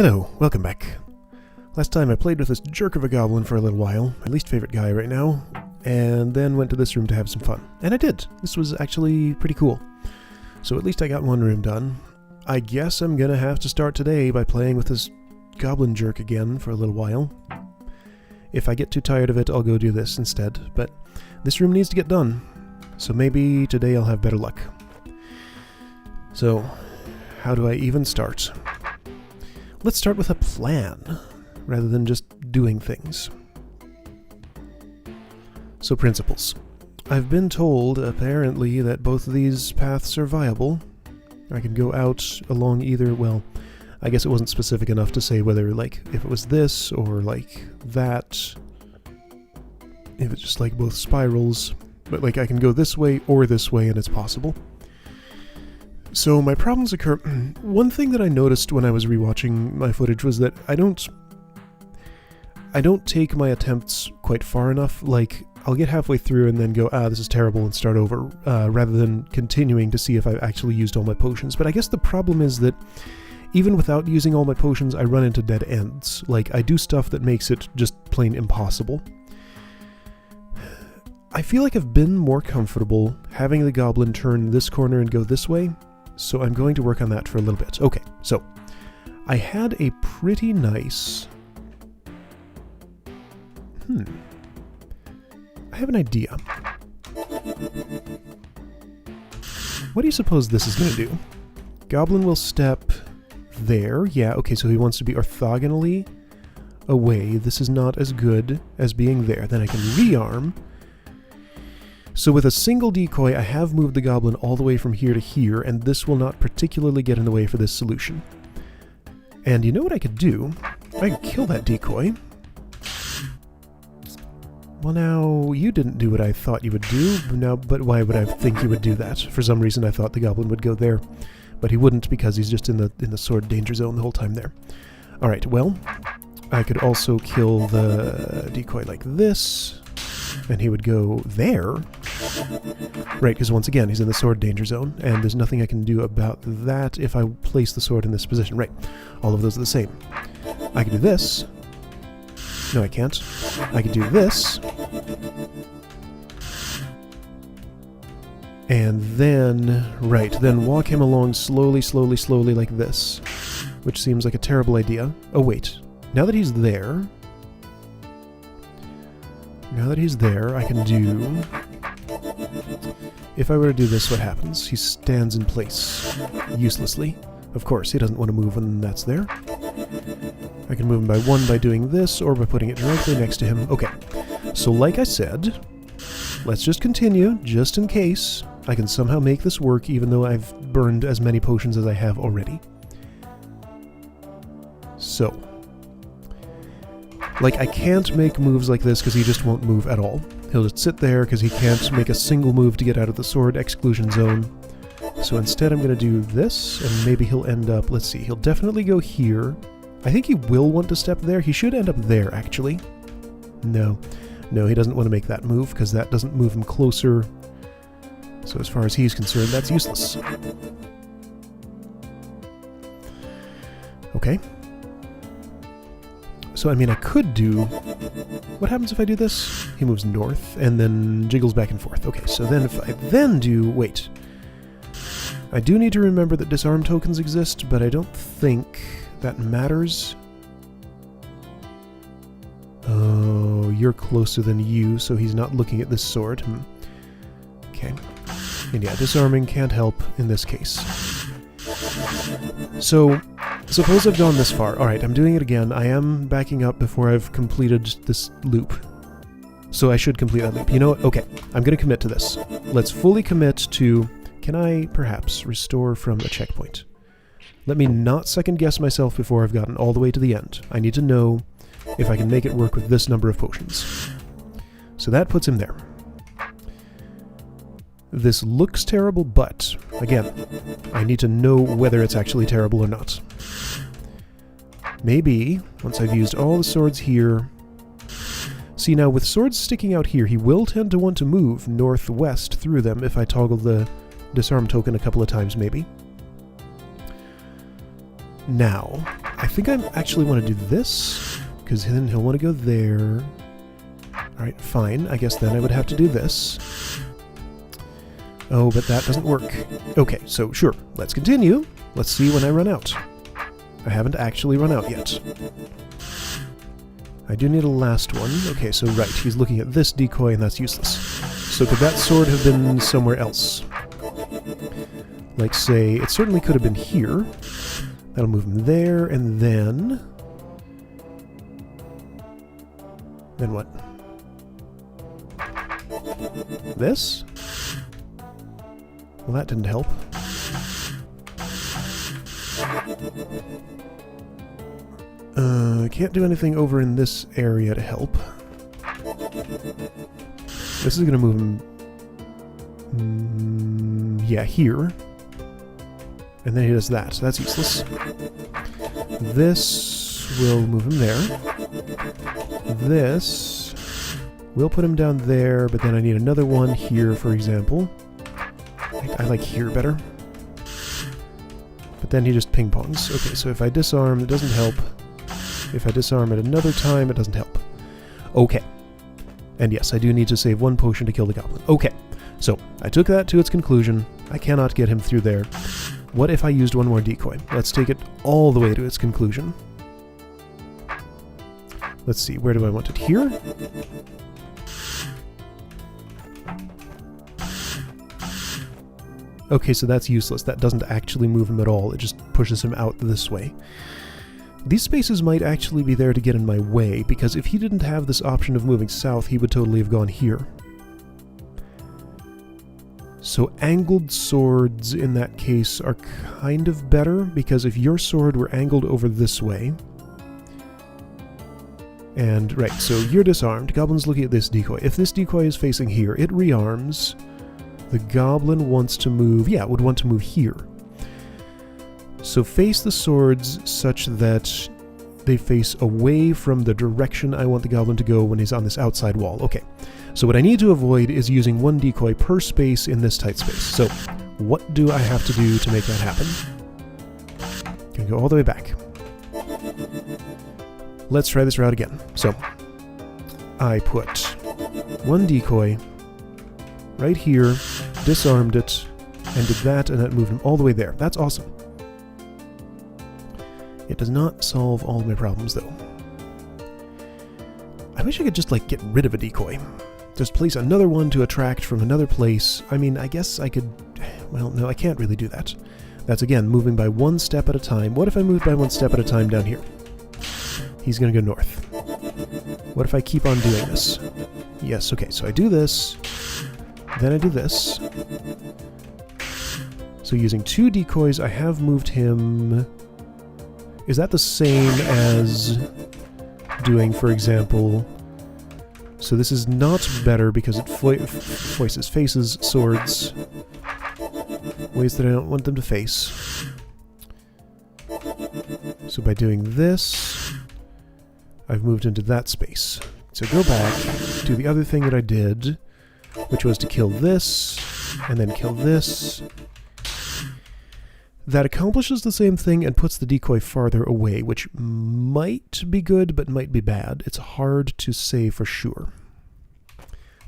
Hello, welcome back. Last time I played with this jerk of a goblin for a little while, my least favorite guy right now, and then went to this room to have some fun. And I did. This was actually pretty cool. So at least I got one room done. I guess I'm gonna have to start today by playing with this goblin jerk again for a little while. If I get too tired of it, I'll go do this instead, but this room needs to get done, so maybe today I'll have better luck. So, how do I even start? Let's start with a plan, rather than just doing things. So principles. I've been told, apparently, that both of these paths are viable. I can go out along either, well, I guess it wasn't specific enough to say whether, like, if it was this or, like, that. If it's just, like, both spirals. But, like, I can go this way or this way and it's possible. So my problems occur... One thing that I noticed when I was rewatching my footage was that I don't take my attempts quite far enough. Like, I'll get halfway through and then go, this is terrible, and start over, rather than continuing to see if I've actually used all my potions. But I guess the problem is that even without using all my potions, I run into dead ends. Like, I do stuff that makes it just plain impossible. I feel like I've been more comfortable having the goblin turn this corner and go this way, so I'm going to work on that for a little bit. Okay, so I had a pretty nice... I have an idea. What do you suppose this is going to do? Goblin will step there. Yeah, okay, so he wants to be orthogonally away. This is not as good as being there. Then I can rearm. So with a single decoy, I have moved the goblin all the way from here to here, and this will not particularly get in the way for this solution. And you know what I could do? I could kill that decoy. Well, now, you didn't do what I thought you would do, now, but why would I think you would do that? For some reason, I thought the goblin would go there, but he wouldn't because he's just in the sword danger zone the whole time there. Alright, well, I could also kill the decoy like this, and he would go there. Right, because once again, he's in the sword danger zone, and there's nothing I can do about that if I place the sword in this position. Right, all of those are the same. I can do this. No, I can't. I could do this. And then, right, then walk him along slowly, slowly, slowly like this. Which seems like a terrible idea. Oh, wait. Now that he's there... I can do... If I were to do this, what happens? He stands in place. Uselessly. Of course, he doesn't want to move when that's there. I can move him by one by doing this, or by putting it directly next to him. Okay, so like I said, let's just continue, just in case I can somehow make this work, even though I've burned as many potions as I have already. So, like, I can't make moves like this because he just won't move at all. He'll just sit there because he can't make a single move to get out of the sword exclusion zone. So instead I'm going to do this, and maybe he'll end up, let's see, he'll definitely go here. I think he will want to step there. He should end up there, actually. No, he doesn't want to make that move, because that doesn't move him closer. So as far as he's concerned, that's useless. Okay. So, I mean, I could do... What happens if I do this? He moves north, and then jiggles back and forth. Okay, so then if I then do... Wait. I do need to remember that disarm tokens exist, but I don't think that matters. Oh, you're closer than you, so he's not looking at this sword. Okay. And yeah, disarming can't help in this case. So, suppose I've gone this far. Alright, I'm doing it again. I am backing up before I've completed this loop. So I should complete that loop. You know what? Okay, I'm going to commit to this. Let's fully commit to... Can I, perhaps, restore from a checkpoint? Let me not second-guess myself before I've gotten all the way to the end. I need to know if I can make it work with this number of potions. So that puts him there. This looks terrible, but, again, I need to know whether it's actually terrible or not. Maybe, once I've used all the swords here... See, now, with swords sticking out here, he will tend to want to move northwest through them if I toggle the disarm token a couple of times, maybe. Now, I think I actually want to do this, because then he'll want to go there. Alright, fine. I guess then I would have to do this. Oh, but that doesn't work. Okay, so sure, let's continue. Let's see when I run out. I haven't actually run out yet. I do need a last one. Okay, so right, he's looking at this decoy and that's useless. So could that sword have been somewhere else? Like, say, it certainly could have been here. That'll move him there, and then... Then what? This? Well, that didn't help. Can't do anything over in this area to help. This is going to move him... yeah, here. And then he does that, so that's useless. This will move him there. This will put him down there, but then I need another one here, for example. I like here better. But then he just ping-pongs. Okay, so if I disarm, it doesn't help. If I disarm at another time, it doesn't help. Okay. And yes, I do need to save one potion to kill the goblin. Okay, so I took that to its conclusion. I cannot get him through there. What if I used one more decoy? Let's take it all the way to its conclusion. Let's see, where do I want it? Here? Okay, so that's useless. That doesn't actually move him at all. It just pushes him out this way. These spaces might actually be there to get in my way, because if he didn't have this option of moving south, he would totally have gone here. So angled swords in that case are kind of better, because if your sword were angled over this way... And, right, so you're disarmed. Goblin's looking at this decoy. If this decoy is facing here, it rearms. The goblin wants to move... yeah, would want to move here. So face the swords such that they face away from the direction I want the goblin to go when he's on this outside wall. Okay, so what I need to avoid is using one decoy per space in this tight space. So what do I have to do to make that happen? Gonna go all the way back. Let's try this route again. So I put one decoy right here, disarmed it, and did that, and that moved him all the way there. That's awesome. It does not solve all of my problems, though. I wish I could just, like, get rid of a decoy. Just place another one to attract from another place. I mean, I guess I could... well, no, I can't really do that. That's, again, moving by one step at a time. What if I moved by one step at a time down here? He's gonna go north. What if I keep on doing this? Yes, okay, so I do this. Then I do this. So using two decoys, I have moved him... Is that the same as doing, for example... So this is not better because it faces swords ways that I don't want them to face. So by doing this, I've moved into that space. So go back, do the other thing that I did, which was to kill this, and then kill this. That accomplishes the same thing and puts the decoy farther away, which might be good, but might be bad. It's hard to say for sure.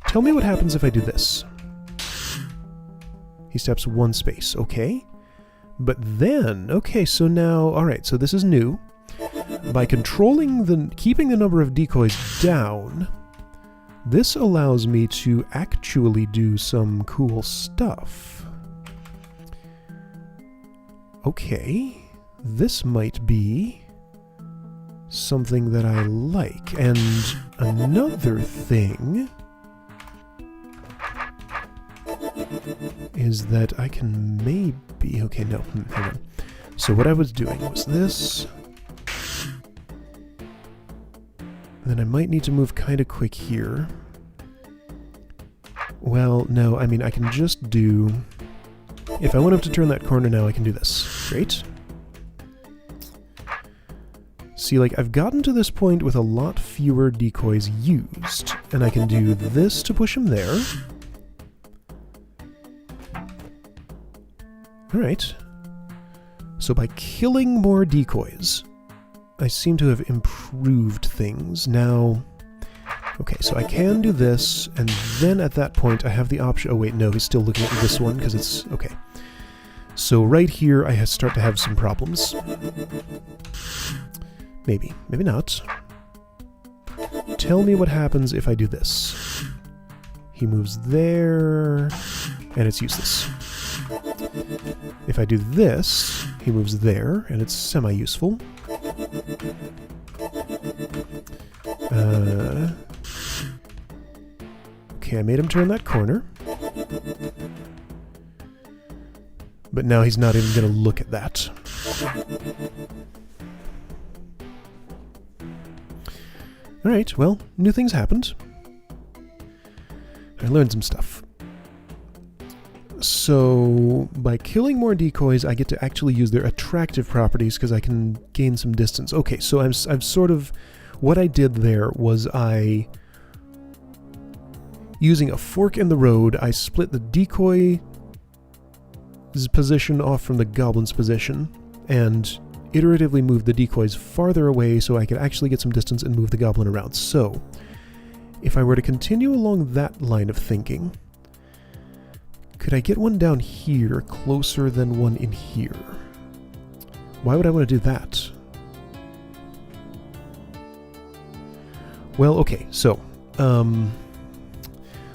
Tell me what happens if I do this. He steps one space, okay. But then, okay, so now, alright, so this is new. By keeping the number of decoys down, this allows me to actually do some cool stuff. Okay, this might be something that I like. And another thing is that I can maybe... okay, no, hang on. So what I was doing was this. Then I might need to move kind of quick here. Well, no, I mean, I can just do... If I want him to turn that corner now, I can do this. Great. See, like, I've gotten to this point with a lot fewer decoys used. And I can do this to push him there. Alright. So by killing more decoys, I seem to have improved things. Now, okay, so I can do this, and then at that point I have the option... Oh wait, no, he's still looking at this one, because it's... Okay. So right here I start to have some problems. Maybe. Maybe not. Tell me what happens if I do this. He moves there, and it's useless. If I do this, he moves there, and it's semi-useful. Okay, I made him turn that corner. But now he's not even going to look at that. Alright, well, new things happened. I learned some stuff. So, by killing more decoys, I get to actually use their attractive properties because I can gain some distance. Okay, so I'm sort of... What I did there was using a fork in the road, I split the decoy's position off from the goblin's position, and iteratively moved the decoys farther away so I could actually get some distance and move the goblin around. So, if I were to continue along that line of thinking, could I get one down here closer than one in here? Why would I want to do that? Well, okay, so,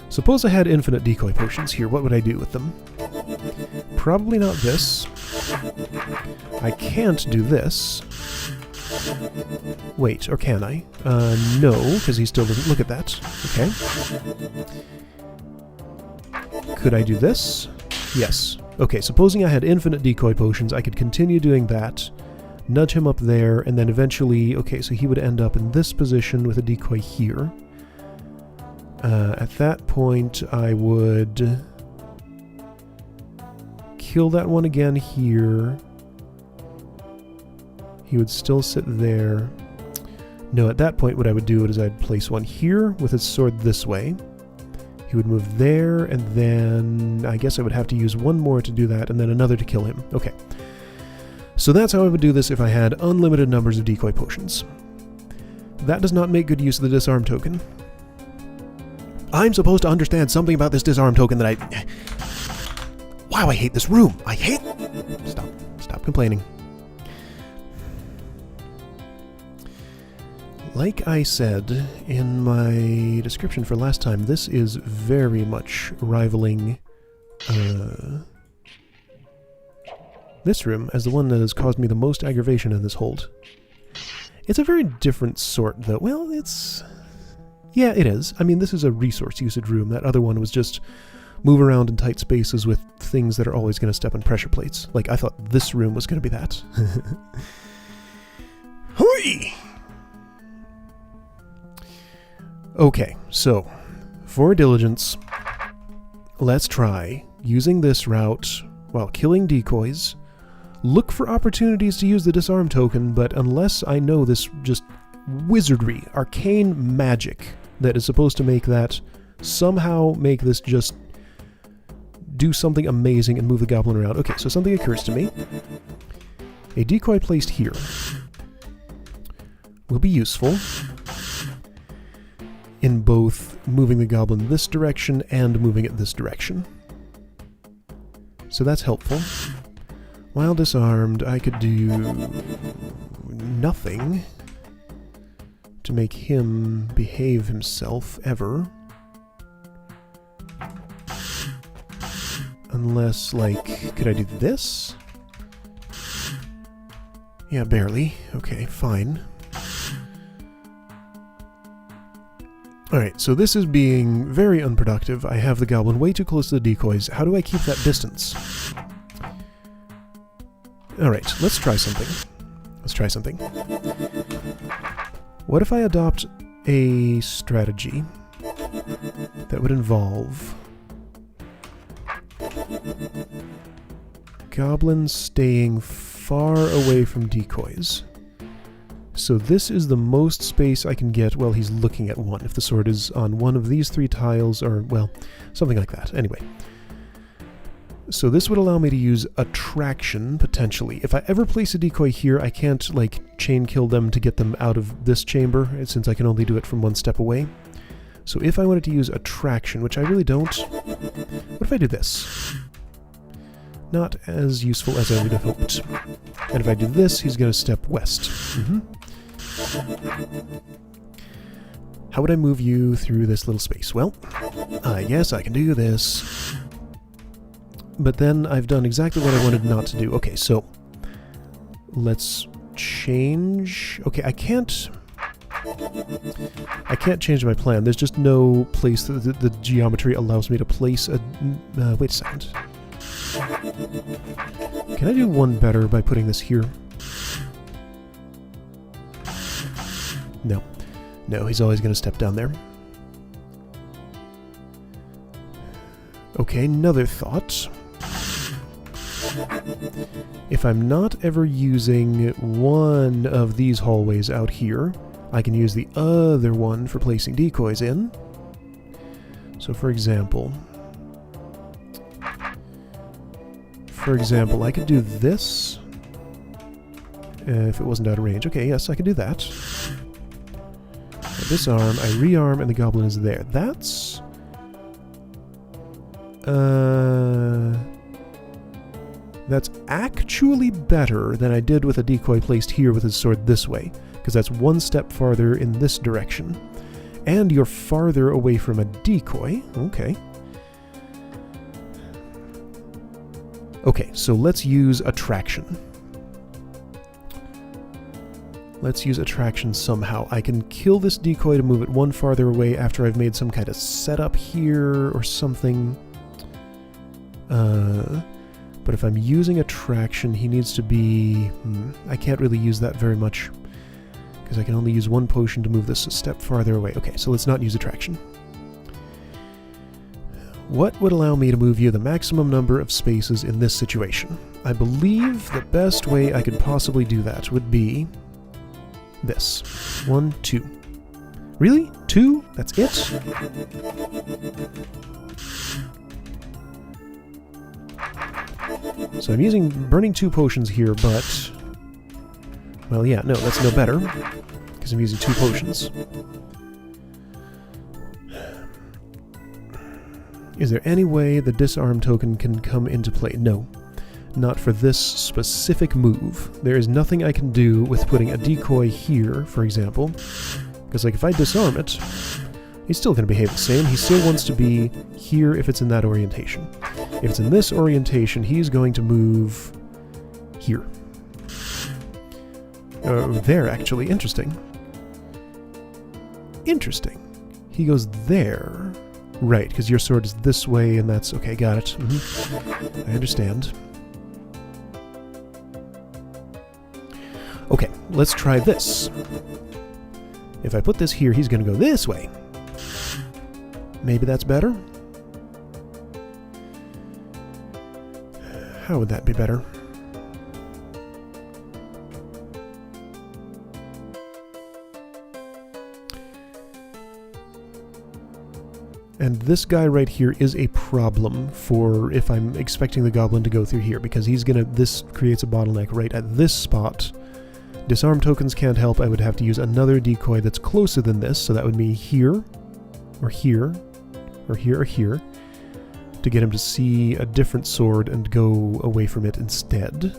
suppose I had infinite decoy potions here, what would I do with them? Probably not this. I can't do this. Wait, or can I? No, because he still doesn't look at that. Okay. Could I do this? Yes. Okay, supposing I had infinite decoy potions, I could continue doing that, nudge him up there, and then eventually... Okay, so he would end up in this position with a decoy here. At that point, I would... kill that one again here. He would still sit there. No, at that point what I would do is I'd place one here with his sword this way. He would move there, and then I guess I would have to use one more to do that, and then another to kill him. Okay. So that's how I would do this if I had unlimited numbers of decoy potions. That does not make good use of the disarm token. I'm supposed to understand something about this disarm token that I... Wow, I hate this room. I hate... Stop complaining. Like I said in my description for last time, this is very much rivaling this room as the one that has caused me the most aggravation in this hold. It's a very different sort, though. Well, it's... Yeah, it is. I mean, this is a resource usage room. That other one was just move around in tight spaces with things that are always going to step on pressure plates. Like, I thought this room was going to be that. Hoi! Okay, so, for diligence, let's try using this route while killing decoys. Look for opportunities to use the disarm token, but unless I know this just wizardry, arcane magic that is supposed to make that, somehow make this just do something amazing and move the goblin around. Okay, so something occurs to me. A decoy placed here will be useful in both moving the goblin this direction and moving it this direction. So that's helpful. While disarmed, I could do nothing to make him behave himself, ever. Unless, like, could I do this? Yeah, barely. Okay, fine. Alright, so this is being very unproductive. I have the goblin way too close to the decoys. How do I keep that distance? Alright, let's try something. Let's try something. What if I adopt a strategy that would involve goblins staying far away from decoys? So this is the most space I can get while he's looking at one, if the sword is on one of these three tiles, or, well, something like that. Anyway. So this would allow me to use attraction, potentially. If I ever place a decoy here, I can't, like, chain kill them to get them out of this chamber, since I can only do it from one step away. So if I wanted to use attraction, which I really don't... What if I do this? Not as useful as I would have hoped. And if I do this, he's going to step west. How would I move you through this little space? Well, I guess I can do this. But then I've done exactly what I wanted not to do. Okay, so let's change... Okay, I can't change my plan. There's just no place that the geometry allows me to place a... wait a second. Can I do one better by putting this here? No. No, he's always going to step down there. Okay, another thought. If I'm not ever using one of these hallways out here, I can use the other one for placing decoys in. So for example, I could do this if it wasn't out of range. Okay, yes, I could do that. I disarm, I rearm, and the goblin is there. That's... That's actually better than I did with a decoy placed here with his sword this way, because that's one step farther in this direction. And you're farther away from a decoy. Okay. Okay, so let's use attraction. Let's use attraction somehow. I can kill this decoy to move it one farther away after I've made some kind of setup here or something. But if I'm using attraction, he needs to be... I can't really use that very much, because I can only use one potion to move this a step farther away. Okay, so let's not use attraction. What would allow me to move you the maximum number of spaces in this situation? I believe the best way I could possibly do that would be this. 1, 2. Really? 2? That's it? So I'm burning 2 potions here, but... Well, yeah, no, that's no better, because I'm using 2 potions. Is there any way the disarm token can come into play? No. Not for this specific move. There is nothing I can do with putting a decoy here, for example. Because, like, if I disarm it, he's still going to behave the same. He still wants to be here if it's in that orientation. If it's in this orientation, he's going to move here. There, actually. Interesting. Interesting. He goes there. Right, because your sword is this way, and that's... Okay, got it. I understand. Okay, let's try this. If I put this here, he's going to go this way. Maybe that's better? How would that be better? And this guy right here is a problem for if I'm expecting the goblin to go through here, because he's gonna... This creates a bottleneck right at this spot. Disarm tokens can't help. I would have to use another decoy that's closer than this, so that would be here, or here, or here, or here, to get him to see a different sword and go away from it instead.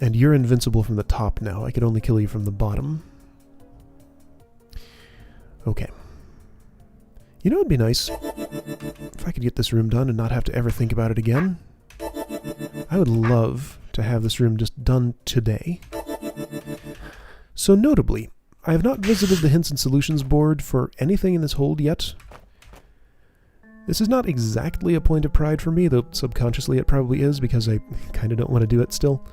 And you're invincible from the top now. I could only kill you from the bottom. Okay. You know what would be nice? If I could get this room done and not have to ever think about it again. I would love to have this room just done today. So notably, I have not visited the Hints and Solutions board for anything in this hold yet. This is not exactly a point of pride for me, though subconsciously it probably is, because I kind of don't want to do it still.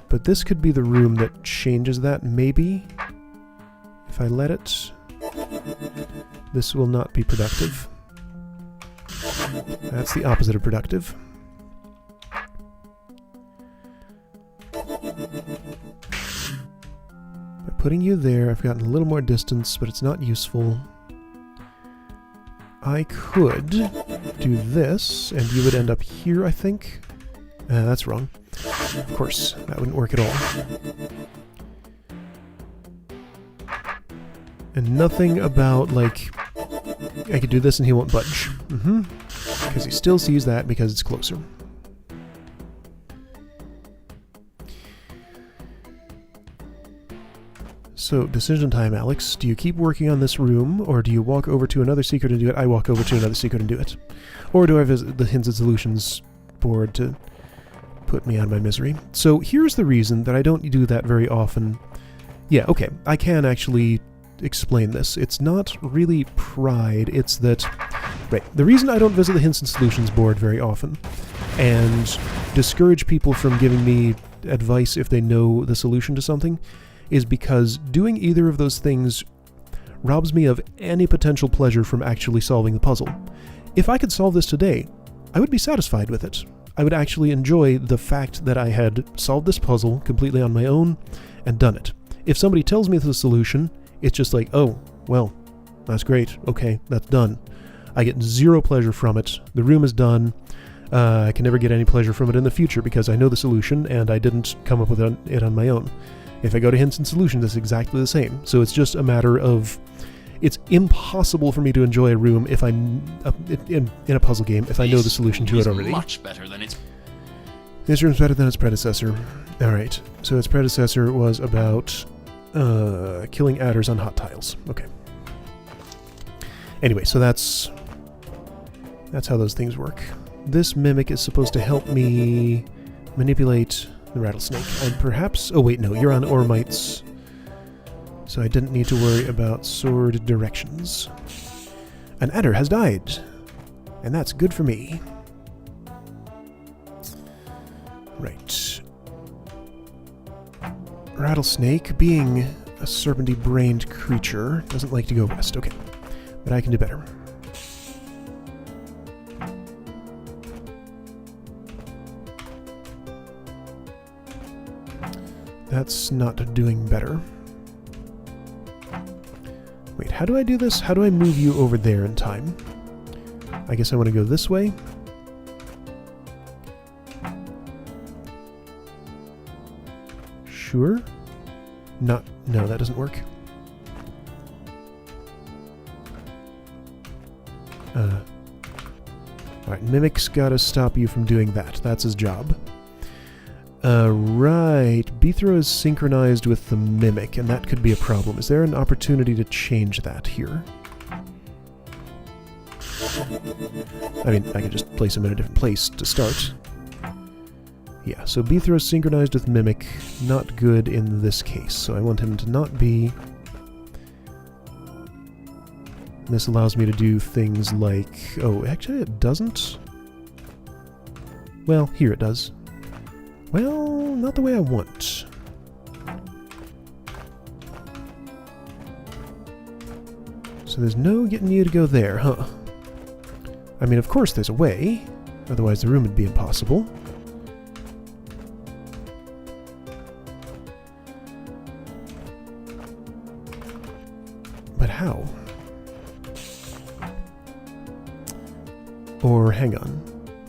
But this could be the room that changes that, maybe. If I let it, this will not be productive. That's the opposite of productive. putting you there. I've gotten a little more distance, but it's not useful. I could do this, and you would end up here, I think. That's wrong. Of course, that wouldn't work at all. And nothing about, like, I could do this and he won't budge. Because he still sees that because it's closer. So, decision time, Alex. Do you keep working on this room, or do you walk over to another secret and do it? I walk over to another secret and do it. Or do I visit the Hints and Solutions board to put me out of my misery? So, here's the reason that I don't do that very often. Yeah, okay, I can actually explain this. It's not really pride, it's that... Right, the reason I don't visit the Hints and Solutions board very often, and discourage people from giving me advice if they know the solution to something, is because doing either of those things robs me of any potential pleasure from actually solving the puzzle. If I could solve this today, I would be satisfied with it. I would actually enjoy the fact that I had solved this puzzle completely on my own and done it. If somebody tells me the solution, it's just like, oh, well, that's great, okay, that's done. I get zero pleasure from it. The room is done. I can never get any pleasure from it in the future because I know the solution and I didn't come up with it on my own. If I go to Hints and Solutions, it's exactly the same. So it's just a matter of... It's impossible for me to enjoy a room if I... in a puzzle game, if I know the solution to it already. Much better than its... This room's better than its predecessor. Alright, so its predecessor was about... killing adders on hot tiles. Okay. Anyway, so that's how those things work. This mimic is supposed to help me manipulate the rattlesnake. And perhaps... Oh wait, no, you're on Ormites. So I didn't need to worry about sword directions. An adder has died. And that's good for me. Right. Rattlesnake, being a serpenty-brained creature, doesn't like to go west. Okay. But I can do better. That's not doing better. Wait, how do I do this? How do I move you over there in time? I guess I want to go this way. Sure. No, that doesn't work. Alright, Mimic's gotta stop you from doing that. That's his job. Right. Bithro is synchronized with the Mimic, and that could be a problem. Is there an opportunity to change that here? I mean, I could just place him in a different place to start. Yeah, so Bithro is synchronized with Mimic. Not good in this case, so I want him to not be... This allows me to do things like... Oh, actually it doesn't? Well, here it does. Well, not the way I want. So there's no getting you to go there, huh? I mean, of course there's a way. Otherwise the room would be impossible. But how? Or, hang on.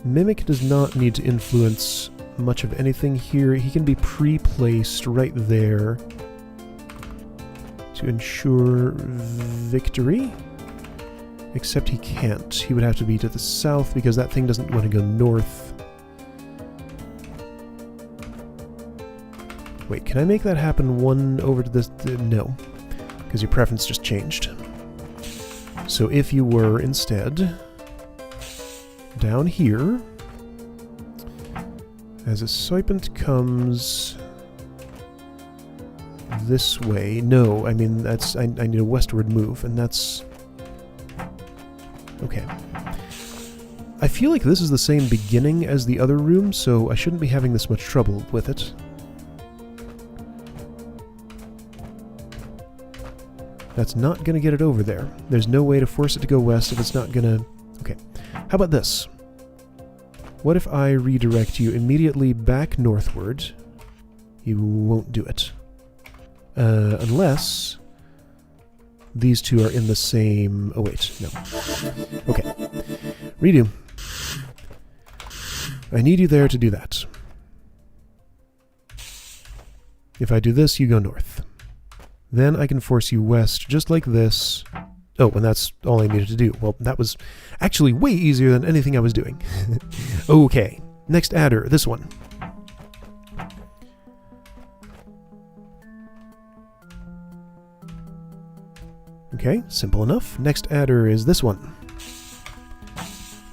Mimic does not need to influence much of anything here. He can be pre-placed right there to ensure victory. Except he can't. He would have to be to the south because that thing doesn't want to go north. Wait, can I make that happen one over to this? No, because your preference just changed. So if you were instead down here, as a serpent comes this way. No, I mean, that's I need a westward move, and that's... Okay. I feel like this is the same beginning as the other room, so I shouldn't be having this much trouble with it. That's not going to get it over there. There's no way to force it to go west if it's not going to... Okay. How about this? What if I redirect you immediately back northward? You won't do it. Unless these two are in the same... Oh, wait, no. Okay. Redo. I need you there to do that. If I do this, you go north. Then I can force you west, just like this. Oh, and that's all I needed to do. Well, that was actually way easier than anything I was doing. Okay, next adder, this one. Okay, simple enough. Next adder is this one.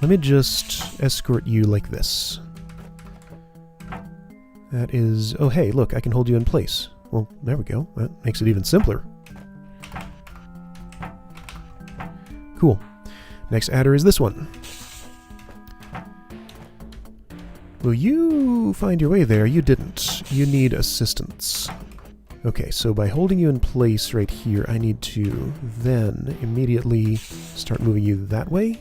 Let me just escort you like this. That is... Oh, hey, look, I can hold you in place. Well, there we go. That makes it even simpler. Cool. Next adder is this one. Will you find your way there? You didn't. You need assistance. Okay, so by holding you in place right here, I need to then immediately start moving you that way.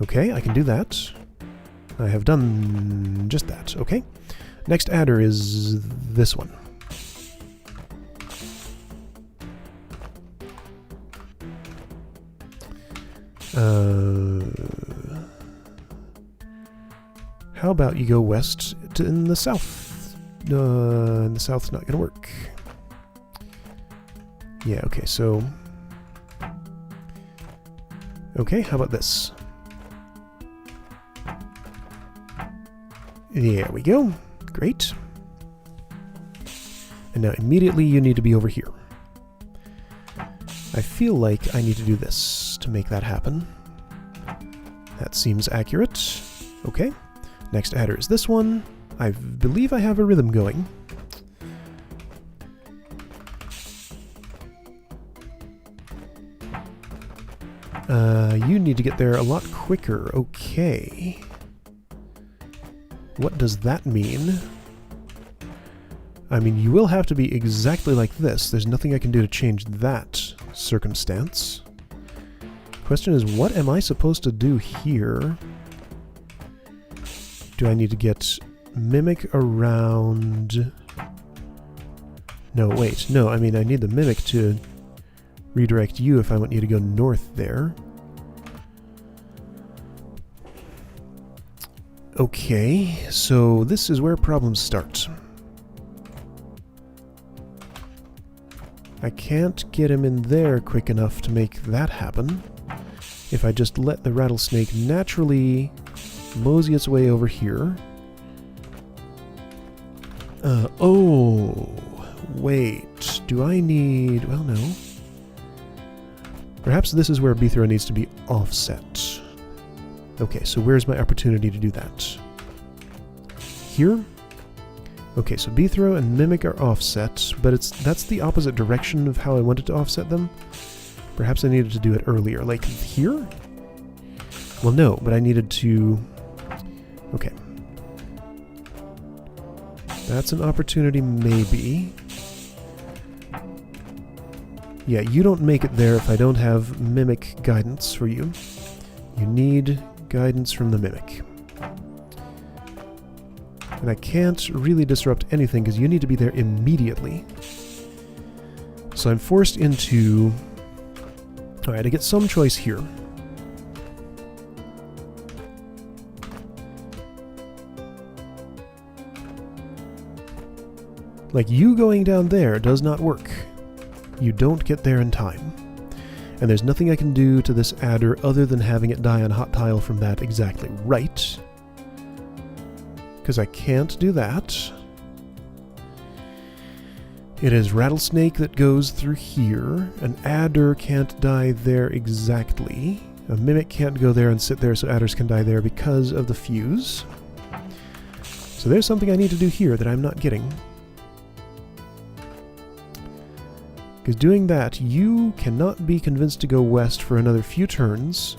Okay, I can do that. I have done just that. Okay. Next adder is this one. How about you go west in the south? In the south's not going to work. Yeah, okay, so... Okay, how about this? There we go. Great. And now immediately you need to be over here. I feel like I need to do this to make that happen. That seems accurate. Okay. Next adder is this one. I believe I have a rhythm going. You need to get there a lot quicker. Okay. What does that mean? I mean, you will have to be exactly like this. There's nothing I can do to change that circumstance. Question is, what am I supposed to do here? Do I need to get Mimic around... No, wait. No, I mean, I need the Mimic to redirect you if I want you to go north there. Okay, so this is where problems start. I can't get him in there quick enough to make that happen. If I just let the rattlesnake naturally mosey its way over here. Oh, wait. Do I need... Well, no. Perhaps this is where B-throw needs to be offset. Okay, so where's my opportunity to do that? Here? Okay, so B-throw and Mimic are offset, but that's the opposite direction of how I wanted to offset them. Perhaps I needed to do it earlier, like here? Well, no, but I needed to... Okay. That's an opportunity, maybe. Yeah, you don't make it there if I don't have Mimic guidance for you. You need guidance from the Mimic. And I can't really disrupt anything because you need to be there immediately. So I'm forced into... Alright, I get some choice here. Like, you going down there does not work. You don't get there in time. And there's nothing I can do to this adder other than having it die on hot tile from that exactly right. Because I can't do that. It is rattlesnake that goes through here. An adder can't die there exactly. A mimic can't go there and sit there so adders can die there because of the fuse. So there's something I need to do here that I'm not getting. Because doing that, you cannot be convinced to go west for another few turns.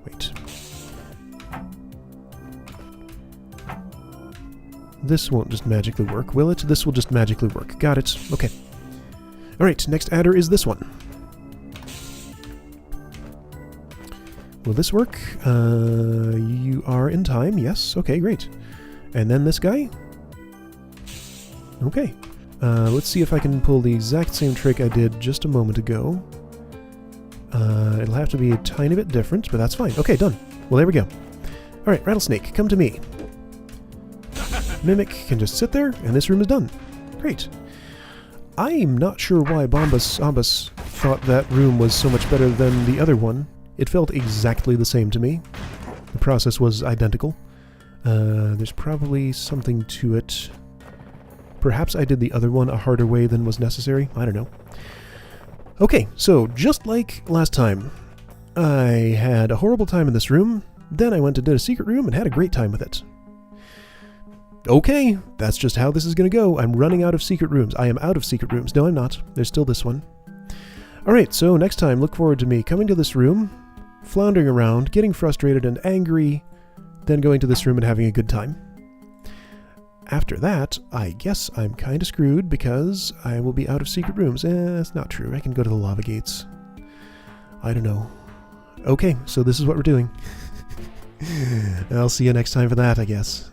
Wait. This won't just magically work, will it? This will just magically work. Got it. Okay. Alright, next adder is this one. Will this work? You are in time, yes. Okay, great. And then this guy? Okay. Let's see if I can pull the exact same trick I did just a moment ago. It'll have to be a tiny bit different, but that's fine. Okay, done. Well, there we go. Alright, Rattlesnake, come to me. Mimic can just sit there, and this room is done. Great. I'm not sure why Bombus thought that room was so much better than the other one. It felt exactly the same to me. The process was identical. There's probably something to it. Perhaps I did the other one a harder way than was necessary. I don't know. Okay, so just like last time, I had a horrible time in this room. Then I went and did a secret room and had a great time with it. Okay, that's just how this is going to go. I'm running out of secret rooms. I am out of secret rooms. No, I'm not. There's still this one. Alright, so next time, look forward to me coming to this room, floundering around, getting frustrated and angry, then going to this room and having a good time. After that, I guess I'm kind of screwed because I will be out of secret rooms. That's not true. I can go to the lava gates. I don't know. Okay, so this is what we're doing. I'll see you next time for that, I guess.